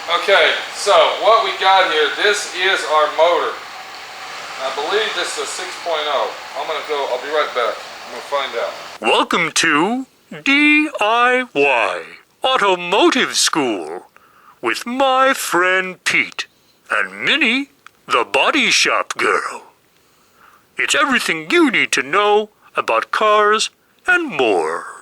Okay, so what we got here, this is our motor. I believe this is a 6.0. I'll be right back. I'm gonna find out. Welcome to D.I.Y. Automotive School with my friend Pete and Minnie, the body shop girl. It's everything you need to know about cars and more.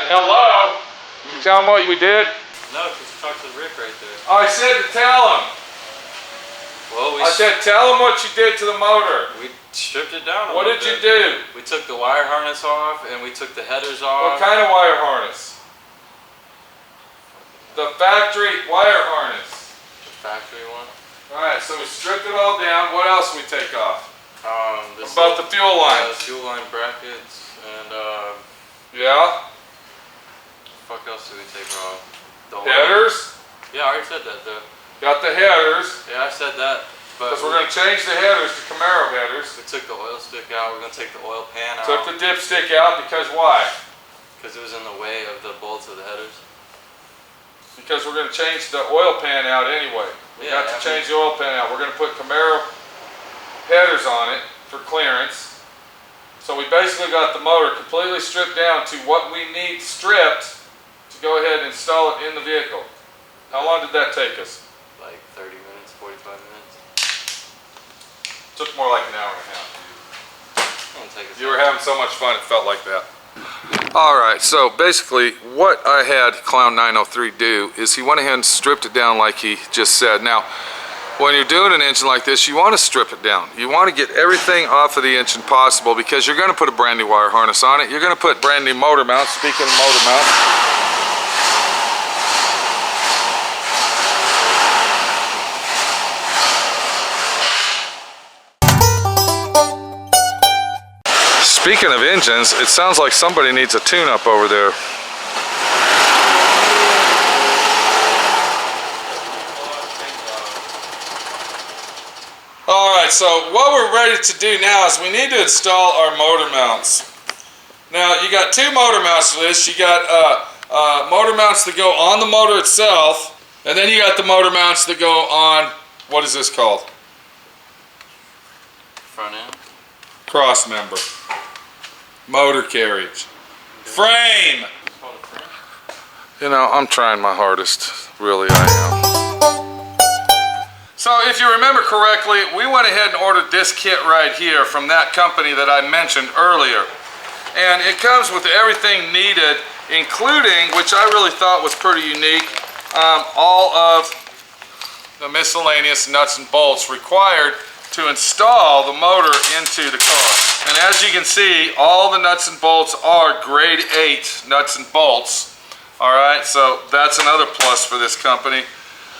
Hello? You tell him what we did? No, because you talked to Rick right there. I said to tell him. Well, I said tell him what you did to the motor. We stripped it down a What little did you bit. do? We took the wire harness off and we took the headers off. What kind of wire harness? The factory wire harness. The factory one. Alright, so we stripped it all down. What else we take off? This About the fuel line. The fuel line brackets and Yeah? fuck else did we take off? The Headers? Yeah, I already said that. Got the headers. Yeah, I said that. But Because we're going to change the headers to Camaro headers. we took the oil stick out. We're gonna take the oil pan out. Took the dipstick out because why? Because it was in the way of the bolts of the headers. Because we're going to change the oil pan out anyway. We got to change the oil pan out. We're going to put Camaro headers on it for clearance. So we basically got the motor completely stripped down to what we need stripped to go ahead and install it in the vehicle. How long did that take us? Like 30 minutes, 45 minutes. Took more like an hour and a half. Take us You were having so much fun, it felt like that. Alright, so basically what I had Clown 903 do is he went ahead and stripped it down like he just said. Now, when you're doing an engine like this, you want to strip it down. You want to get everything off of the engine possible because you're going to put a brand new wire harness on it. You're going to put brand new motor mounts. Speaking of motor mounts, speaking of engines, it sounds like somebody needs a tune-up over there. Alright, so what we're ready to do now is we need to install our motor mounts. Now, you got two motor mounts for this. You got motor mounts that go on the motor itself, and then you got the motor mounts that go on, what is this called? front end. Cross member. Motor carriage. Frame! You know, I'm trying my hardest. Really, I am. So, if you remember correctly, we went ahead and ordered this kit right here from that company that I mentioned earlier. And it comes with everything needed, including, which I really thought was pretty unique, all of the miscellaneous nuts and bolts required to install the motor into the car. And as you can see, all the nuts and bolts are grade 8 nuts and bolts. Alright, so that's another plus for this company.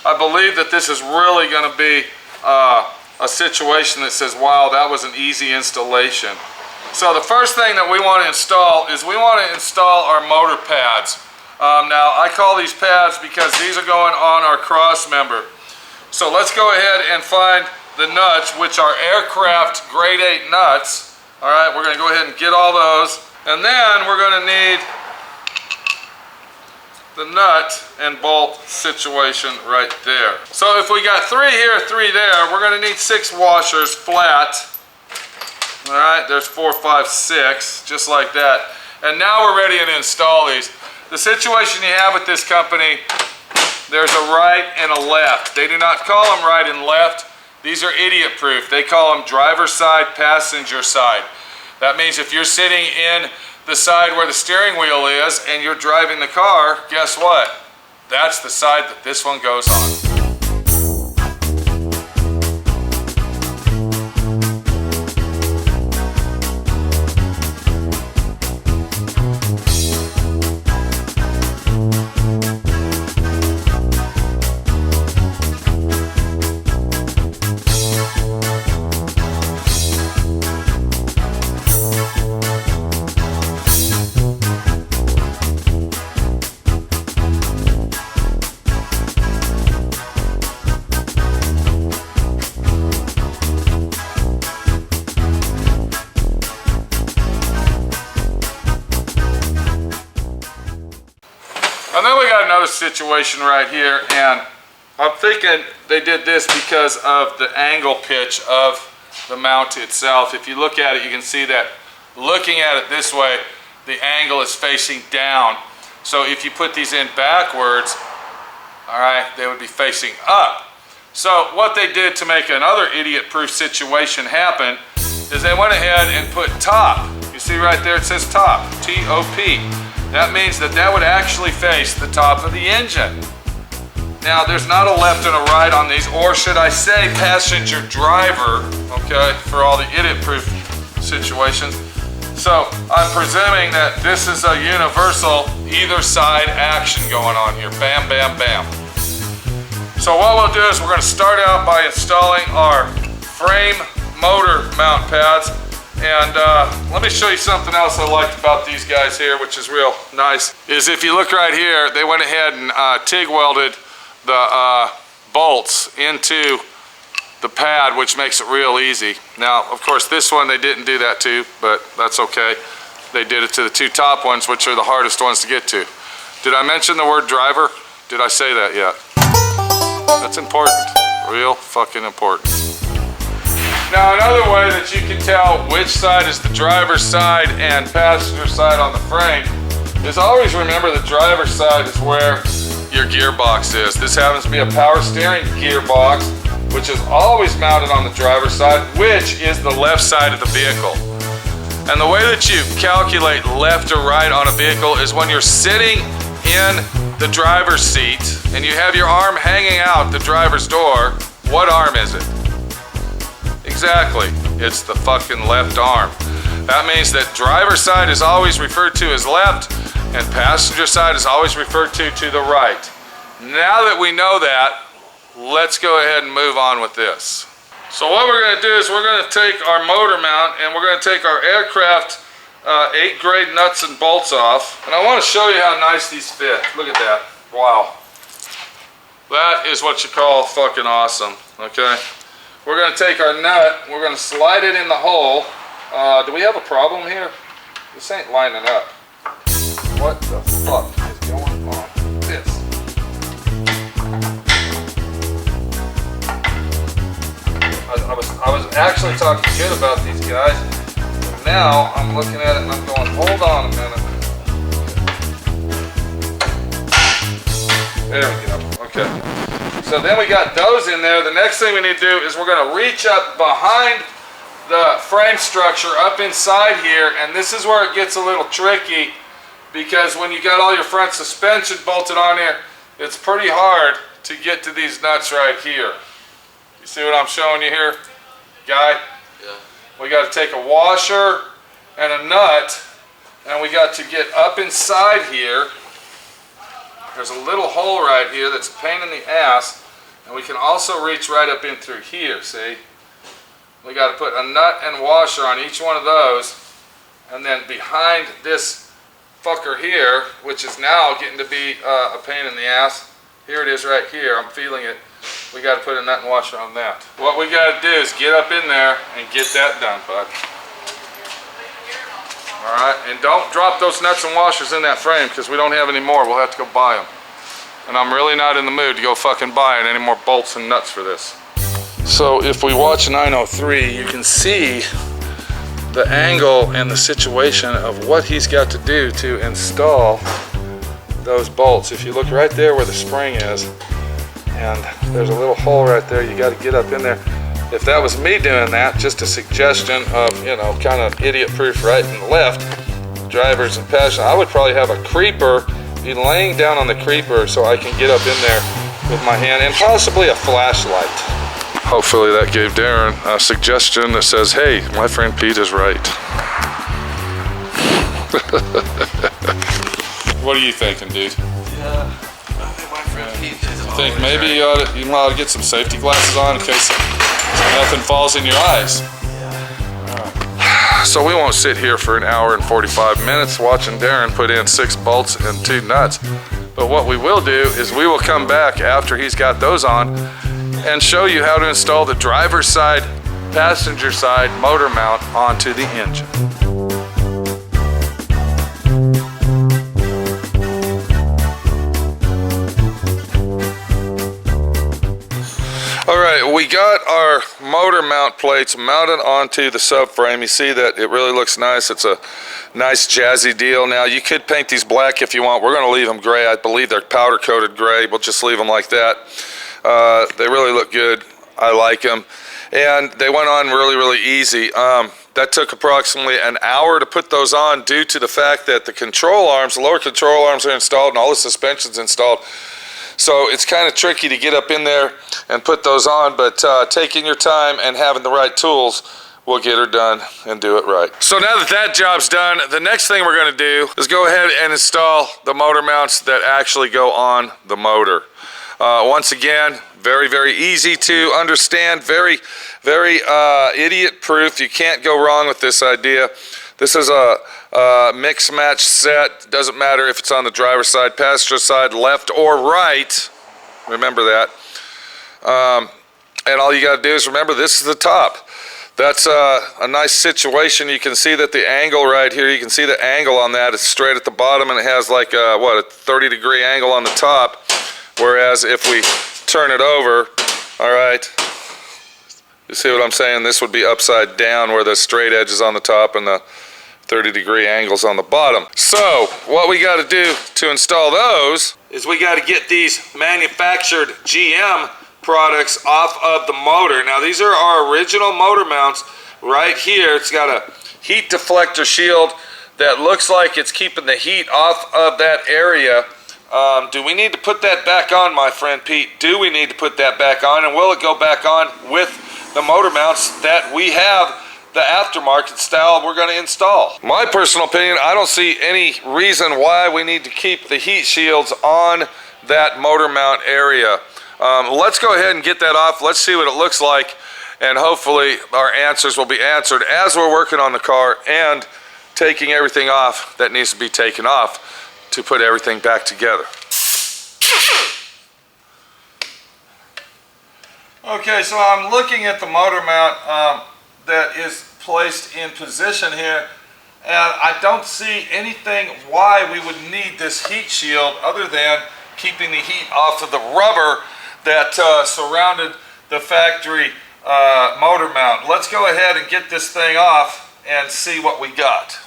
I believe that this is really going to be a situation that says, wow, that was an easy installation. So the first thing that we want to install is we want to install our motor pads. Now, I call these pads because these are going on our cross member. So let's go ahead and find the nuts, which are aircraft grade 8 nuts. Alright, we're going to go ahead and get all those. And then we're going to need the nut and bolt situation right there. So if we got 3 here, 3 there, we're going to need 6 washers flat. Alright, there's 4, 5, 6, just like that. And now we're ready to install these. The situation you have with this company, there's a right and a left. They do not call them right and left. These are idiot proof. They call them driver's side, passenger side. That means if you're sitting in the side where the steering wheel is and you're driving the car, guess what? That's the side that this one goes on. And then we got another situation right here, and I'm thinking they did this because of the angle pitch of the mount itself. If you look at it, you can see that looking at it this way, the angle is facing down. So if you put these in backwards, all right, they would be facing up. So what they did to make another idiot-proof situation happen is they went ahead and put top. You see right there it says top, T-O-P. That means that that would actually face the top of the engine. Now there's not a left and a right on these, or should I say passenger driver, okay, for all the idiot-proof situations. So I'm presuming that this is a universal either side action going on here. Bam, bam, bam. So what we'll do is we're going to start out by installing our frame motor mount pads. And let me show you something else I liked about these guys here, which is real nice, is if you look right here, they went ahead and TIG welded the bolts into the pad, which makes it real easy. Now, of course, this one they didn't do that to, but that's okay. They did it to the two top ones, which are the hardest ones to get to. Did I mention the word driver? Did I say that yet? That's important. Real fucking important. Now, another way that you can tell which side is the driver's side and passenger side on the frame is always remember the driver's side is where your gearbox is. This happens to be a power steering gearbox, which is always mounted on the driver's side, which is the left side of the vehicle. And the way that you calculate left or right on a vehicle is when you're sitting in the driver's seat and you have your arm hanging out the driver's door, what arm is it? Exactly, it's the fucking left arm. That means that driver's side is always referred to as left and passenger side is always referred to the right. Now that we know that, let's go ahead and move on with this. So what we're going to do is we're going to take our motor mount and we're going to take our aircraft 8 grade nuts and bolts off. And I want to show you how nice these fit. Look at that. Wow. That is what you call fucking awesome. Okay. We're going to take our nut, we're going to slide it in the hole. Do we have a problem here? This ain't lining up. What the fuck is going on with this? I was actually talking good about these guys. And now I'm looking at it and I'm going, hold on a minute. There we go. Okay. So then we got those in there. The next thing we need to do is we're going to reach up behind the frame structure up inside here, and this is where it gets a little tricky because when you got all your front suspension bolted on here, it's pretty hard to get to these nuts right here. You see what I'm showing you here, guy? Yeah. We got to take a washer and a nut, and we got to get up inside here. There's a little hole right here that's a pain in the ass, and we can also reach right up in through here, see? We got to put a nut and washer on each one of those, and then behind this fucker here, which is now getting to be a pain in the ass, here it is right here, I'm feeling it, we got to put a nut and washer on that. What we got to do is get up in there and get that done, bud. Alright, and don't drop those nuts and washers in that frame because we don't have any more. We'll have to go buy them. And I'm really not in the mood to go fucking buy any more bolts and nuts for this. So if we watch 903, you can see the angle and the situation of what he's got to do to install those bolts. If you look right there where the spring is, and there's a little hole right there, you got to get up in there. If that was me doing that, just a suggestion of, you know, kind of idiot-proof right and left, drivers and passenger, I would probably have a creeper be laying down on the creeper so I can get up in there with my hand and possibly a flashlight. Hopefully that gave Darren a suggestion that says, hey, my friend Pete is right. What are you thinking, dude? Yeah, I think my friend Pete is I think maybe you ought to get some safety glasses on in case nothing falls in your eyes. So we won't sit here for an hour and 45 minutes watching Darren put in 6 bolts and 2 nuts. But what we will do is we will come back after he's got those on and show you how to install the driver's side, passenger side motor mount onto the engine. Alright, we got our motor mount plates mounted onto the subframe. You see that it really looks nice. It's a nice jazzy deal. Now you could paint these black if you want. We're going to leave them gray. I believe they're powder coated gray. We'll just leave them like that. They really look good. I like them. And they went on really, really easy. That took approximately an hour to put those on due to the fact that the control arms, the lower control arms are installed and all the suspension's installed. So it's kind of tricky to get up in there and put those on, but taking your time and having the right tools will get her done and do it right. So now that that job's done, the next thing we're going to do is go ahead and install the motor mounts that actually go on the motor. Once again, very, very easy to understand, very, very idiot proof. You can't go wrong with this idea. This is a mix match set. Doesn't matter if it's on the driver's side, passenger side, left or right. Remember that. And all you got to do is remember this is the top. That's a nice situation. You can see that the angle right here, you can see the angle on that. It's straight at the bottom and it has like a 30-degree angle on the top. Whereas if we turn it over, all right, you see what I'm saying? This would be upside down where the straight edge is on the top and the 30-degree angles on the bottom. So what we got to do to install those is we got to get these manufactured GM products off of the motor. Now these are our original motor mounts right here. It's got a heat deflector shield that looks like it's keeping the heat off of that area. Do we need to put that back on, my friend Pete? Do we need to put that back on? And will it go back on with the motor mounts that we have, the aftermarket style we're going to install? My personal opinion, I don't see any reason why we need to keep the heat shields on that motor mount area. Let's go ahead and get that off. Let's see what it looks like, and hopefully our answers will be answered as we're working on the car and taking everything off that needs to be taken off to put everything back together. Okay, so I'm looking at the motor mount that is placed in position here, and I don't see anything why we would need this heat shield other than keeping the heat off of the rubber that surrounded the factory motor mount. Let's go ahead and get this thing off and see what we got.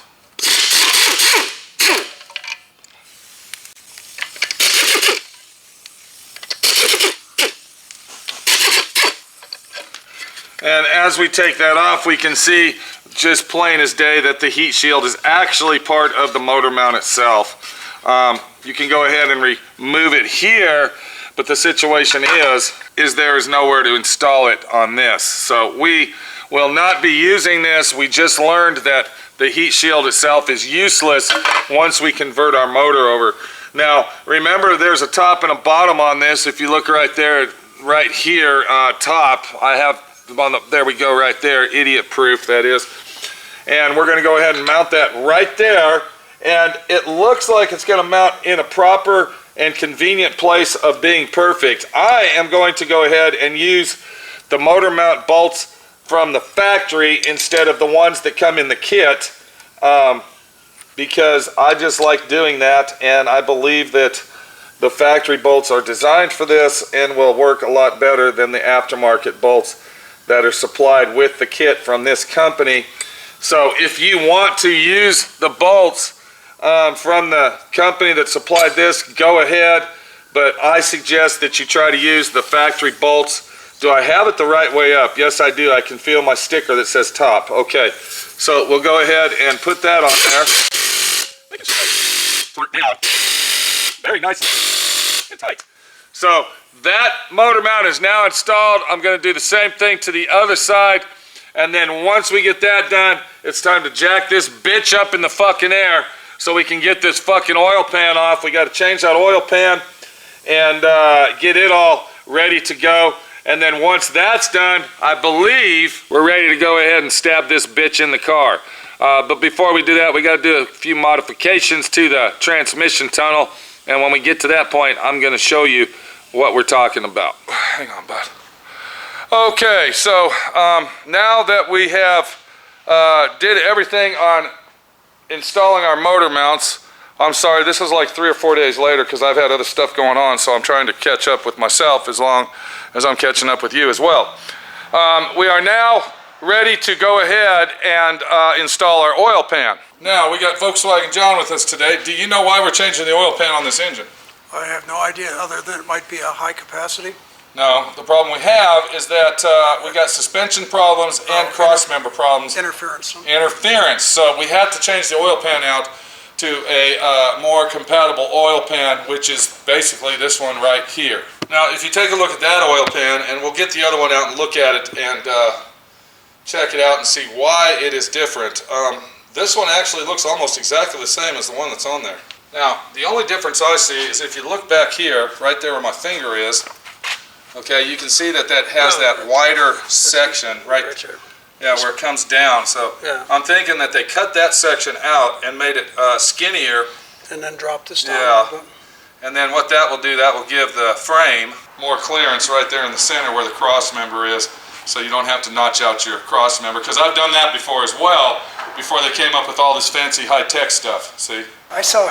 And as we take that off, we can see just plain as day that the heat shield is actually part of the motor mount itself. You can go ahead and remove it here, but the situation is there is nowhere to install it on this. So we will not be using this. We just learned that the heat shield itself is useless once we convert our motor over. Now, remember there's a top and a bottom on this. If you look right there, right here, top, I have there we go right there, idiot proof that is. And we're going to go ahead and mount that right there, and it looks like it's going to mount in a proper and convenient place of being perfect. I am going to go ahead and use the motor mount bolts from the factory instead of the ones that come in the kit, because I just like doing that, and I believe that the factory bolts are designed for this and will work a lot better than the aftermarket bolts that are supplied with the kit from this company. So if you want to use the bolts from the company that supplied this, go ahead, but I suggest that you try to use the factory bolts. Do I have it the right way up? Yes, I do. I can feel my sticker that says top. Okay, so we'll go ahead and put that on there. very nicely and tight. So that motor mount is now installed. I'm going to do the same thing to the other side. And then once we get that done, it's time to jack this bitch up in the fucking air so we can get this fucking oil pan off. We got to change that oil pan and get it all ready to go. And then once that's done, I believe we're ready to go ahead and stab this bitch in the car. But before we do that, we got to do a few modifications to the transmission tunnel. And when we get to that point, I'm going to show you what we're talking about. Hang on, bud. Okay, so now that we have did everything on installing our motor mounts, I'm sorry, this is like 3 or 4 days later because I've had other stuff going on, so I'm trying to catch up with myself as long as I'm catching up with you as well. We are now ready to go ahead and install our oil pan. Now, we got Volkswagen John with us today. Do you know why we're changing the oil pan on this engine? I have no idea, other than it might be a high capacity. No, the problem we have is that we got suspension problems and cross-member problems. Interference. Interference. So we had to change the oil pan out to a more compatible oil pan, which is basically this one right here. Now, if you take a look at that oil pan, and we'll get the other one out and look at it and check it out and see why it is different. This one actually looks almost exactly the same as the one that's on there. Now, the only difference I see is if you look back here, right there where my finger is, okay, you can see that that has that wider section right there. Yeah, where it comes down. So yeah. I'm thinking that they cut that section out and made it skinnier. And then drop this down Yeah. a little bit. And then what that will do, that will give the frame more clearance right there in the center where the cross member is, so you don't have to notch out your cross member. Because I've done that before as well, before they came up with all this fancy high-tech stuff. See? I saw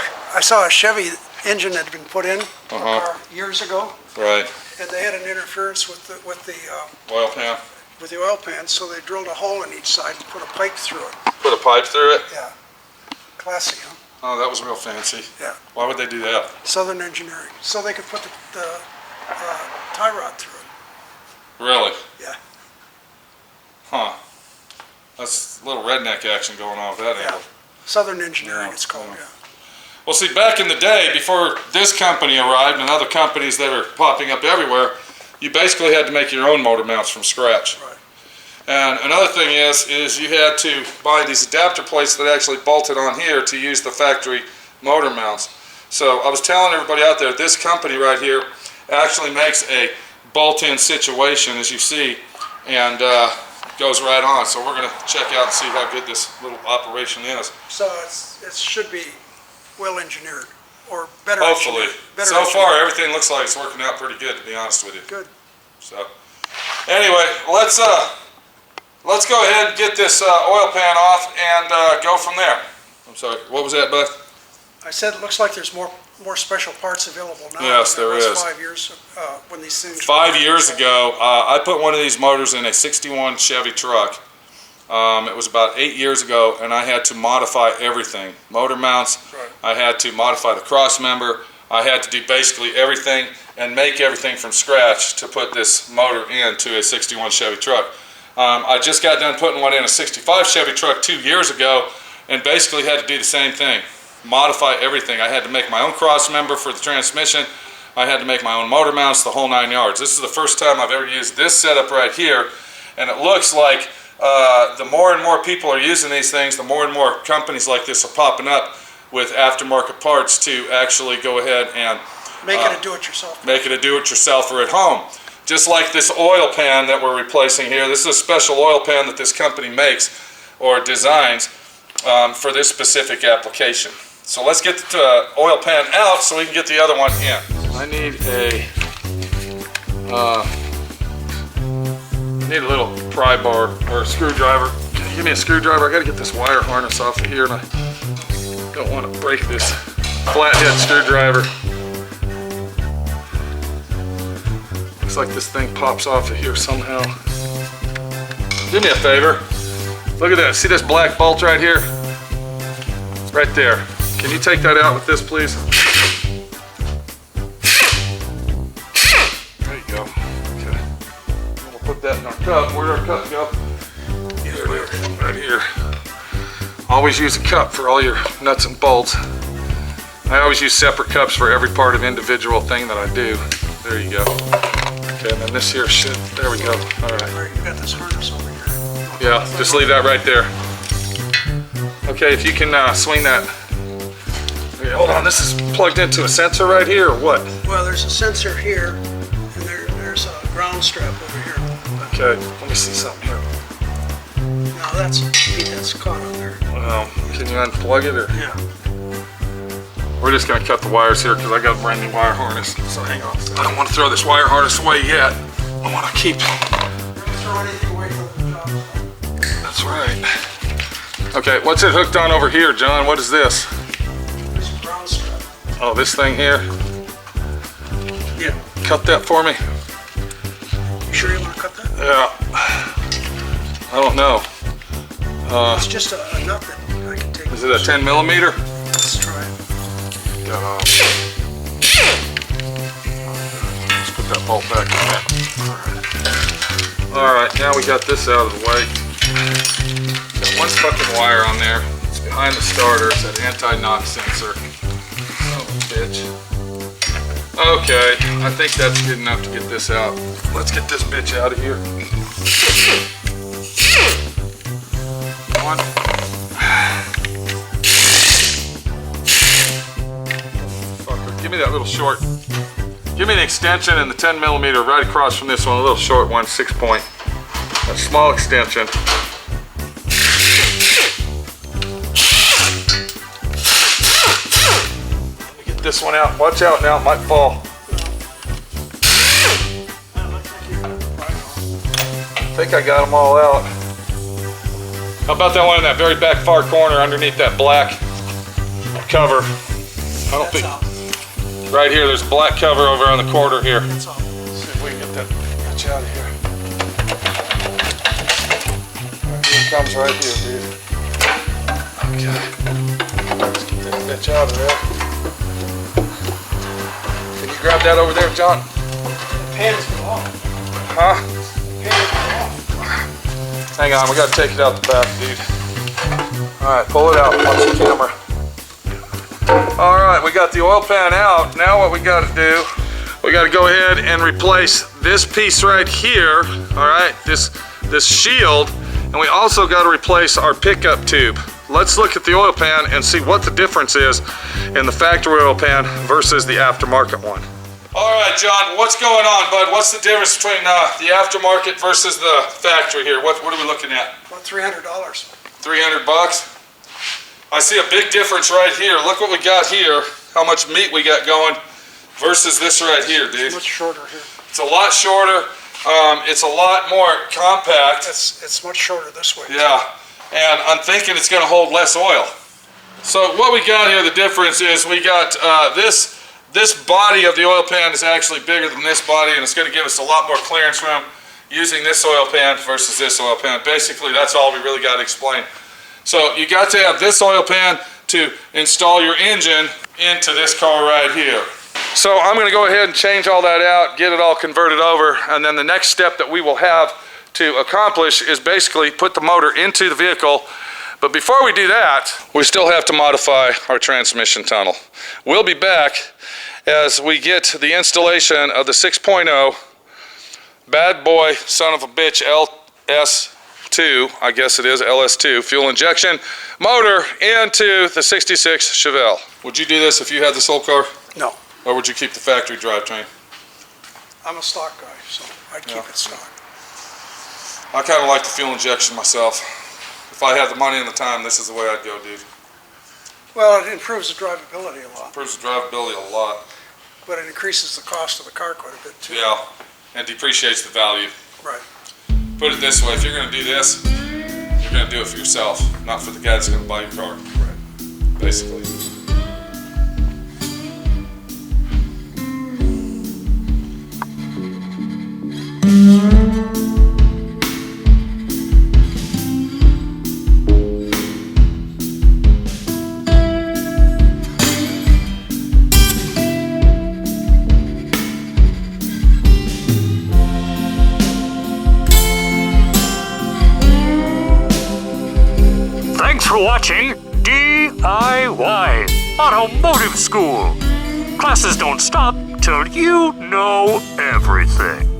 a Chevy engine that had been put in a car years ago, Right. and they had an interference with the Oil pan. oil pan, so they drilled a hole in each side and put a pipe through it. Put a pipe through it? Yeah. Classy, huh? Oh, that was real fancy. Yeah. Why would they do that? Southern engineering. So they could put the tie rod through it. Really? Yeah. Huh. That's a little redneck action going on with that angle. Southern engineering, Yeah, it's called, yeah. yeah. Well, see, back in the day, before this company arrived and other companies that are popping up everywhere, you basically had to make your own motor mounts from scratch. Right. And another thing is you had to buy these adapter plates that actually bolted on here to use the factory motor mounts. So I was telling everybody out there, this company right here actually makes a bolt-in situation, as you see, and goes right on. So we're going to check out and see how good this little operation is. So it should be well engineered, or better Hopefully. engineered. Better So engineered. far, everything looks like it's working out pretty good, to be honest with you. Good. So, anyway, let's go ahead and get this oil pan off and go from there. I'm sorry, what was that, Beth? I said it looks like there's more special parts available now. Yes, than there was is. 5 years when these things. 5 years ago, I put one of these motors in a 61 Chevy truck. It was about 8 years ago, and I had to modify everything. Motor mounts, Right. I had to modify the cross member, I had to do basically everything and make everything from scratch to put this motor into a 61 Chevy truck. I just got done putting one in a 65 Chevy truck 2 years ago and basically had to do the same thing. Modify everything. I had to make my own cross member for the transmission. I had to make my own motor mounts, the whole 9 yards. This is the first time I've ever used this setup right here, and it looks like the more and more people are using these things, the more and more companies like this are popping up with aftermarket parts to actually go ahead and Make it a do-it-yourself. make it a do-it-yourselfer at home. Just like this oil pan that we're replacing here. This is a special oil pan that this company makes or designs for this specific application. So let's get the oil pan out so we can get the other one in. I need a little pry bar or a screwdriver. Can you give me a screwdriver? I gotta get this wire harness off of here, and I don't want to break this flathead screwdriver. Looks like this thing pops off of here somehow. Do me a favor. Look at this. See this black bolt right here? Right there. Can you take that out with this, please? There you go. Okay. We'll put that in our cup. Where'd our cup go? Here it is. Right here. Always use a cup for all your nuts and bolts. I always use separate cups for every part of individual thing that I do. There you go. Okay, and then this here should, there we go. All right. All right, you got this harness over here. Yeah, just leave that right there. Okay, if you can swing that. Okay, hold on, this is plugged into a sensor right here or what? Well, there's a sensor here, and there's a ground strap over here. Okay, let me see something here. Now that's caught on there. Can you unplug it or? Yeah. We're just gonna cut the wires here because I got a brand new wire harness. So hang on. I don't want to throw this wire harness away yet. I want to keep. Don't throw anything away from the job. That's right. Okay, what's it hooked on over here, John? What is this? There's a ground strap. Oh, this thing here. Yeah. Cut that for me. You sure you want to cut that? Yeah. I don't know. It's just a nut that I can take. Is it a 10 millimeter? Let's try it. Let's put that bolt back in there. All right, now we got this out of the way. Got one fucking wire on there. It's behind the starter. It's an anti-knock sensor. Son of a bitch. Okay, I think that's good enough to get this out. Let's get this bitch out of here. One. Give me that little short. Give me the extension and the 10 millimeter right across from this one, a little short one, 6-point. A small extension. Let me get this one out. Watch out now, it might fall. I think I got them all out. How about that one in that very back far corner underneath that black cover? I don't think. Right here, there's a black cover over on the corner here. Let's see if we can get that bitch out of here. Here it comes right here, dude. Okay. Let's get that bitch out of there. Can you grab that over there, John? The pan's off. Huh? The pan's off. Hang on, we gotta take it out the back, dude. Alright, pull it out. Watch the camera. All right, we got the oil pan out. Now what we got to do, we got to go ahead and replace this piece right here, all right, this shield, and we also got to replace our pickup tube. Let's look at the oil pan and see what the difference is in the factory oil pan versus the aftermarket one. All right, John, what's going on, bud? What's the difference between the aftermarket versus the factory here? What are we looking at? About $300. 300 bucks? I see a big difference right here. Look what we got here, how much meat we got going versus this right here, dude. It's much shorter here. It's a lot shorter. It's a lot more compact. It's much shorter this way. Yeah, and I'm thinking it's going to hold less oil. So what we got here, the difference is we got this body of the oil pan is actually bigger than this body, and it's going to give us a lot more clearance room using this oil pan versus this oil pan. Basically, that's all we really got to explain. So you got to have this oil pan to install your engine into this car right here. So I'm going to go ahead and change all that out, get it all converted over, and then the next step that we will have to accomplish is basically put the motor into the vehicle. But before we do that, we still have to modify our transmission tunnel. We'll be back as we get the installation of the 6.0 bad boy son of a bitch LS2, I guess it is, LS2, fuel injection motor into the 66 Chevelle. Would you do this if you had this whole car? No. Or would you keep the factory drivetrain? I'm a stock guy, so I'd keep it stock. I kind of like the fuel injection myself. If I had the money and the time, this is the way I'd go, dude. Well, it improves the drivability a lot, Improves the drivability a lot. but it increases the cost of the car quite a bit too. Yeah, and depreciates the value. Right. Put it this way, if you're going to do this, you're going to do it for yourself, not for the guy that's going to buy your car. Right. Basically. Thanks for watching D.I.Y. Automotive School. Classes don't stop till you know everything.